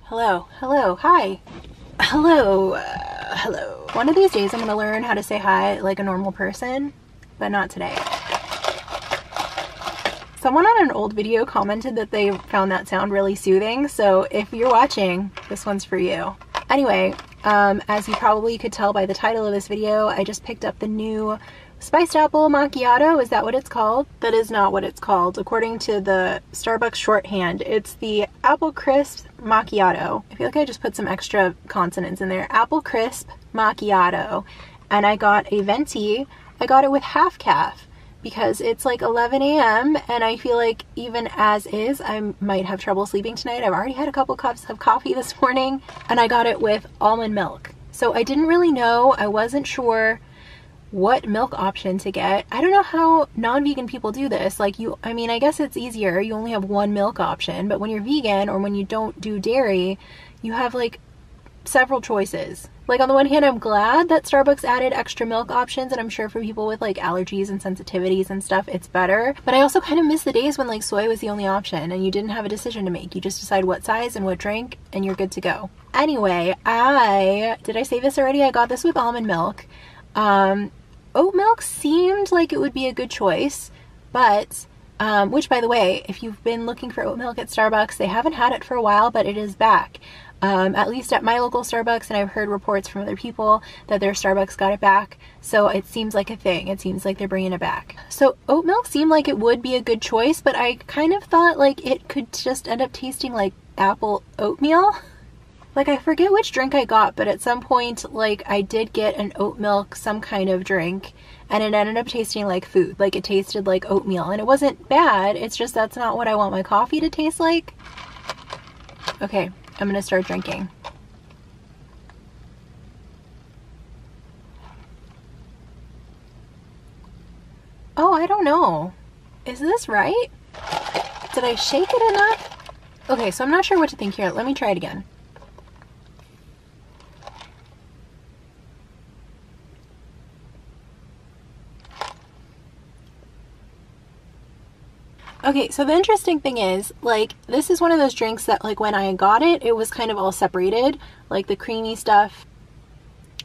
Hello, hello, hi. Hello, hello. One of these days I'm gonna learn how to say hi like a normal person, but not today. Someone on an old video commented that they found that sound really soothing, so if you're watching, this one's for you. Anyway, as you probably could tell by the title of this video, I just picked up the new spiced apple macchiato. Is that what it's called? That is not what it's called. According to the Starbucks shorthand, it's the apple crisp macchiato. I feel like I just put some extra consonants in there. Apple crisp macchiato. And I got a venti. I got it with half calf because it's like 11 a.m. and I feel like even as is, I might have trouble sleeping tonight. I've already had a couple cups of coffee this morning, and I got it with almond milk. So I didn't really know. I wasn't sure what milk option to get. I don't know how non-vegan people do this. Like I mean, I guess it's easier. You only have one milk option, but when you're vegan or when you don't do dairy, you have like several choices. Like on the one hand, I'm glad that Starbucks added extra milk options, and I'm sure for people with like allergies and sensitivities and stuff, it's better. But I also kind of miss the days when like soy was the only option and you didn't have a decision to make. You just decide what size and what drink and you're good to go. Anyway, did I say this already? I got this with almond milk. Oat milk seemed like it would be a good choice, but which, by the way, if you've been looking for oat milk at Starbucks, they haven't had it for a while, but it is back. At least at my local Starbucks, and I've heard reports from other people that their Starbucks got it back, so it seems like a thing. It seems like they're bringing it back. So oat milk seemed like it would be a good choice, but I kind of thought like it could just end up tasting like apple oatmeal. Like, I forget which drink I got, but at some point, like, I did get an oat milk, some kind of drink, and it ended up tasting like food. Like, it tasted like oatmeal, and it wasn't bad. It's just that's not what I want my coffee to taste like. Okay, I'm gonna start drinking. Oh, I don't know. Is this right? Did I shake it enough? Okay, so I'm not sure what to think here. Let me try it again. Okay, so the interesting thing is, like, this is one of those drinks that, like, when I got it, it was kind of all separated, like the creamy stuff.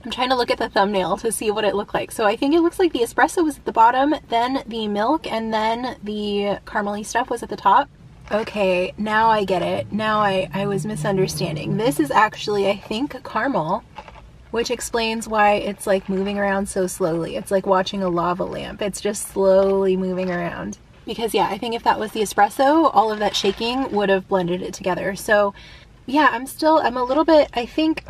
I'm trying to look at the thumbnail to see what it looked like. So I think it looks like the espresso was at the bottom, then the milk, and then the caramely stuff was at the top. Okay, now I get it. Now I was misunderstanding. This is actually, I think, caramel, which explains why it's, like, moving around so slowly. It's like watching a lava lamp. It's just slowly moving around. Because yeah, I think if that was the espresso, all of that shaking would have blended it together. So yeah, I'm a little bit, I think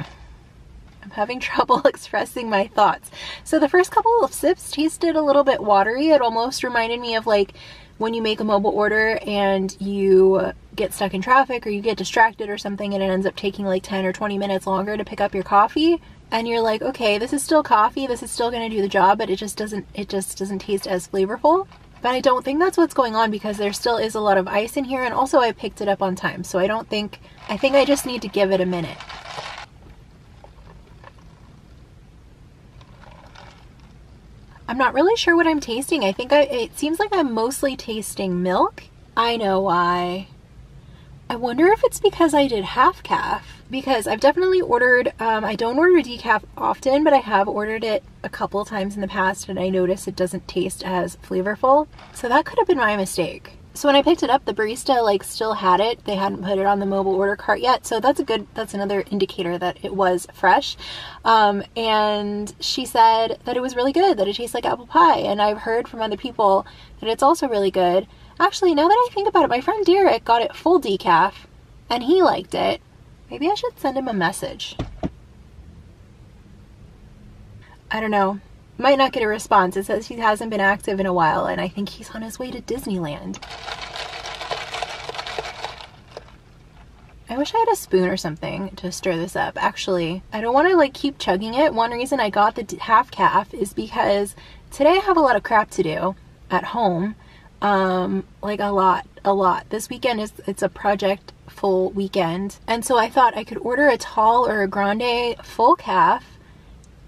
I'm having trouble expressing my thoughts. So the first couple of sips tasted a little bit watery. It almost reminded me of like when you make a mobile order and you get stuck in traffic or you get distracted or something and it ends up taking like 10 or 20 minutes longer to pick up your coffee. And you're like, okay, this is still coffee. This is still going to do the job, but it just doesn't taste as flavorful. But I don't think that's what's going on because there still is a lot of ice in here, and also I picked it up on time, so I think I just need to give it a minute. I'm not really sure what I'm tasting. I think it seems like I'm mostly tasting milk. I know why. I wonder if it's because I did half calf, because I've definitely ordered, I don't order decaf often, but I have ordered it a couple times in the past and I noticed it doesn't taste as flavorful. So that could have been my mistake. So when I picked it up, the barista like still had it. They hadn't put it on the mobile order cart yet. So that's another indicator that it was fresh. And she said that it was really good, that it tastes like apple pie. And I've heard from other people that it's also really good. Actually, now that I think about it, my friend Derek got it full decaf and he liked it. Maybe I should send him a message. I don't know. Might not get a response. It says he hasn't been active in a while and I think he's on his way to Disneyland. I wish I had a spoon or something to stir this up. Actually, I don't want to like keep chugging it. One reason I got the half calf is because today I have a lot of crap to do at home. Like a lot. This weekend it's a project full weekend. And so I thought I could order a tall or a grande full calf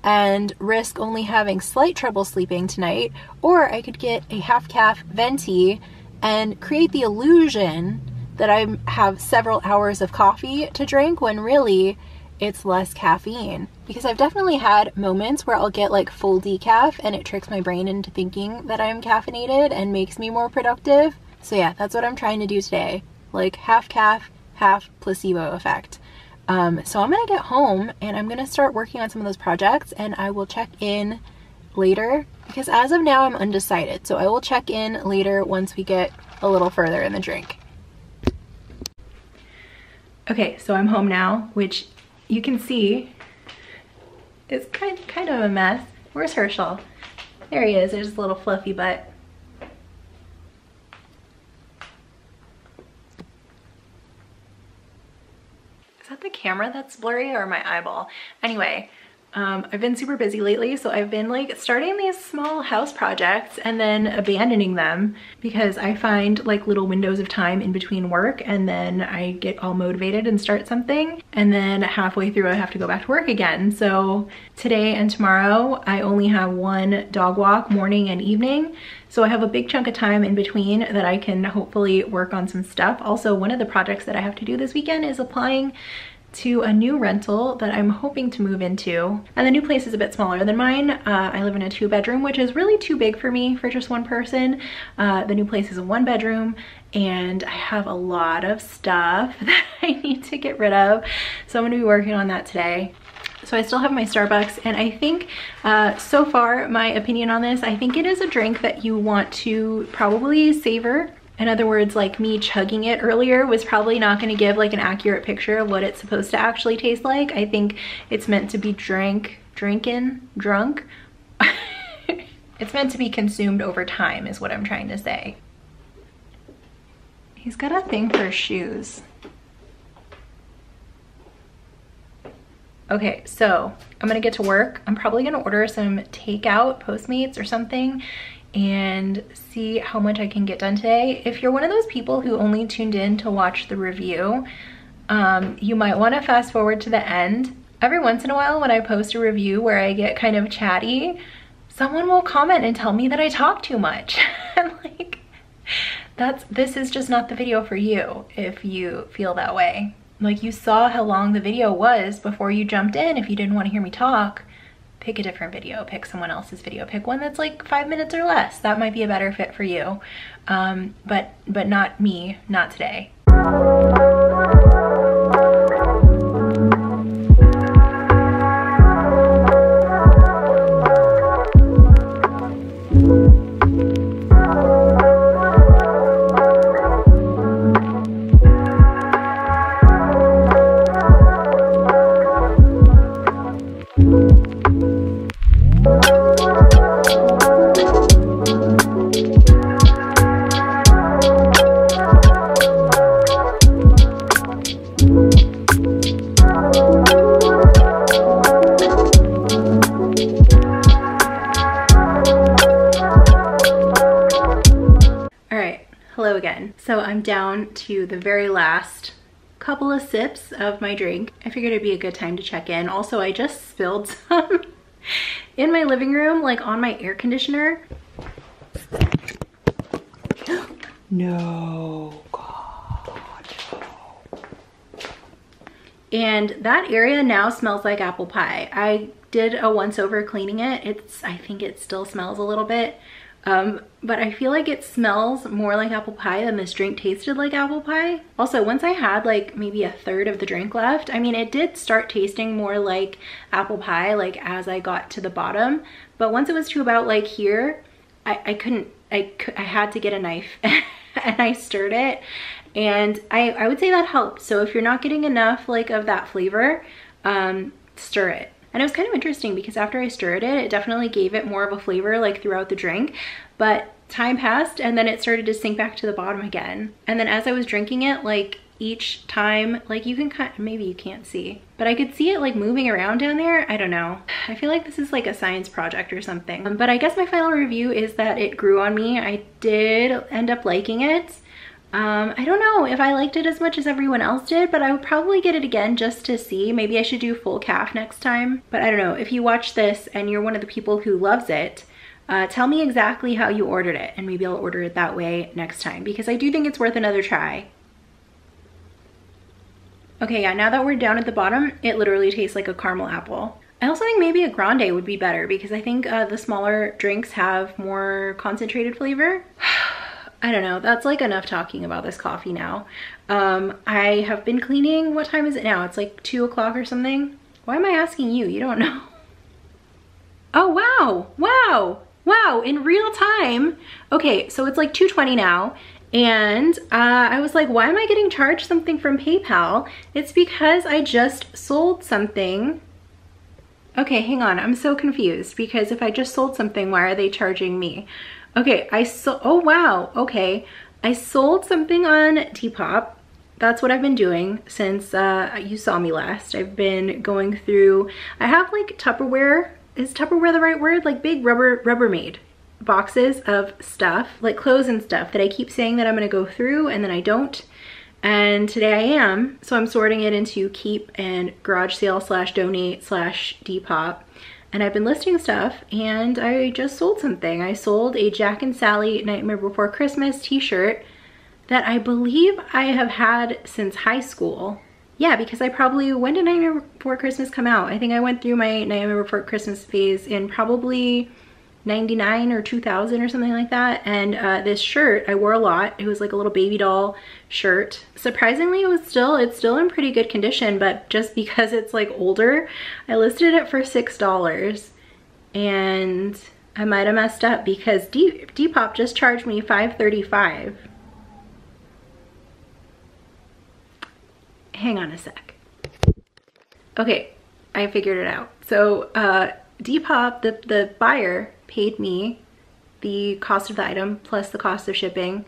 and risk only having slight trouble sleeping tonight, or I could get a half calf venti and create the illusion that I have several hours of coffee to drink when really it's less caffeine. Because I've definitely had moments where I'll get like full decaf and it tricks my brain into thinking that I'm caffeinated and makes me more productive. So yeah, that's what I'm trying to do today. Like half caf, half placebo effect. So I'm gonna get home and I'm gonna start working on some of those projects, and I will check in later because as of now I'm undecided. So I will check in later once we get a little further in the drink. Okay, so I'm home now, which you can see is kind of a mess. Where's Herschel? There he is. There's his little fluffy butt. Is that the camera that's blurry or my eyeball? Anyway, I've been super busy lately, so I've been like starting these small house projects and then abandoning them because I find like little windows of time in between work, and then I get all motivated and start something, and then halfway through I have to go back to work again. So today and tomorrow I only have one dog walk, morning and evening. So I have a big chunk of time in between that I can hopefully work on some stuff. Also, one of the projects that I have to do this weekend is applying to a new rental that I'm hoping to move into. And the new place is a bit smaller than mine. I live in a 2-bedroom, which is really too big for me for just one person. The new place is a 1-bedroom, and I have a lot of stuff that I need to get rid of. So I'm gonna be working on that today. So I still have my Starbucks, and I think so far my opinion on this, I think it is a drink that you want to probably savor. In other words, like me chugging it earlier was probably not going to give like an accurate picture of what it's supposed to actually taste like. I think it's meant to be drunk. It's meant to be consumed over time is what I'm trying to say. He's got a thing for shoes. Okay, so I'm gonna get to work. I'm probably gonna order some takeout, Postmates or something, and see how much I can get done today. If you're one of those people who only tuned in to watch the review, you might want to fast forward to the end. Every once in a while when I post a review where I get kind of chatty, someone will comment and tell me that I talk too much. And like, this is just not the video for you if you feel that way. Like, you saw how long the video was before you jumped in. If you didn't want to hear me talk, pick a different video, pick someone else's video, pick one that's like 5 minutes or less. That might be a better fit for you. But not me, not today. Hello again. So I'm down to the very last couple of sips of my drink. I figured it'd be a good time to check in. Also, I just spilled some in my living room, like on my air conditioner. No, God, no. And that area now smells like apple pie. I did a once over cleaning it. I think it still smells a little bit. But I feel like it smells more like apple pie than this drink tasted like apple pie. Also, once I had like maybe a third of the drink left, I mean, it did start tasting more like apple pie, like as I got to the bottom. But once it was to about like here, I had to get a knife and I stirred it. And I would say that helped. So if you're not getting enough like of that flavor, stir it. And it was kind of interesting because after I stirred it, it definitely gave it more of a flavor like throughout the drink, but time passed and then it started to sink back to the bottom again. And then as I was drinking it, like each time, like you can maybe you can't see, but I could see it like moving around down there. I don't know. I feel like this is like a science project or something. But I guess my final review is that it grew on me. I did end up liking it. I don't know if I liked it as much as everyone else did, but I would probably get it again just to see. Maybe I should do full calf next time. But I don't know, if you watch this and you're one of the people who loves it, tell me exactly how you ordered it and maybe I'll order it that way next time because I do think it's worth another try. Okay, yeah, now that we're down at the bottom, it literally tastes like a caramel apple. I also think maybe a grande would be better because I think the smaller drinks have more concentrated flavor. I don't know, that's like enough talking about this coffee now. I have been cleaning, what time is it now? It's like 2 o'clock or something. Why am I asking you? You don't know. Oh, wow, wow, wow, in real time. Okay, so it's like 2:20 now. And I was like, why am I getting charged something from PayPal? It's because I just sold something. Okay, hang on, I'm so confused because if I just sold something, why are they charging me? Okay, oh wow, okay. I sold something on Depop. That's what I've been doing since you saw me last. I've been going through, I have like Tupperware, is Tupperware the right word? Like big Rubbermaid boxes of stuff, like clothes and stuff that I keep saying that I'm gonna go through and then I don't. And today I am, so I'm sorting it into keep and garage sale / donate / Depop. And I've been listing stuff and I just sold something. I sold a Jack and Sally Nightmare Before Christmas t-shirt that I believe I have had since high school. Yeah, because I probably, when did Nightmare Before Christmas come out? I think I went through my Nightmare Before Christmas phase in probably 99 or 2000 or something like that. And this shirt I wore a lot. It was like a little baby doll shirt. Surprisingly, it's still in pretty good condition, but just because it's like older, I listed it for $6 and I might have messed up because Depop just charged me $5.35. Hang on a sec. Okay, I figured it out. So Depop, the buyer, paid me the cost of the item plus the cost of shipping,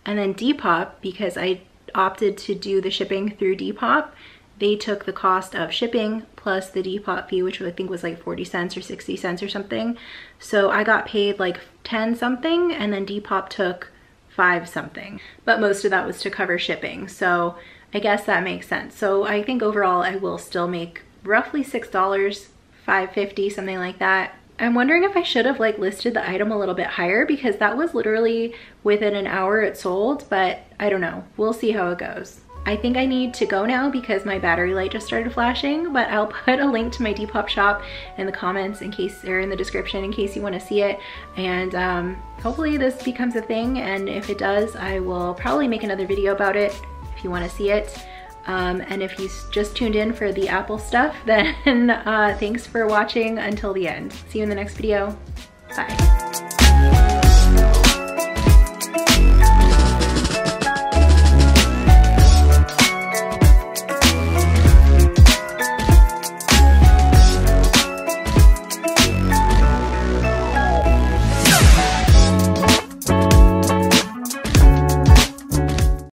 and then Depop, because I opted to do the shipping through Depop, they took the cost of shipping plus the Depop fee, which I think was like 40 cents or 60 cents or something. So I got paid like 10 something and then Depop took 5 something, but most of that was to cover shipping. So I guess that makes sense. So I think overall I will still make roughly $6, $5.50, something like that. I'm wondering if I should have like listed the item a little bit higher because that was literally within an hour it sold, but I don't know. We'll see how it goes. I think I need to go now because my battery light just started flashing, but I'll put a link to my Depop shop in the comments in case, or in the description in case you want to see it. And hopefully this becomes a thing, and if it does, I will probably make another video about it if you want to see it. And if you just tuned in for the Apple stuff, then thanks for watching until the end. See you in the next video. Bye.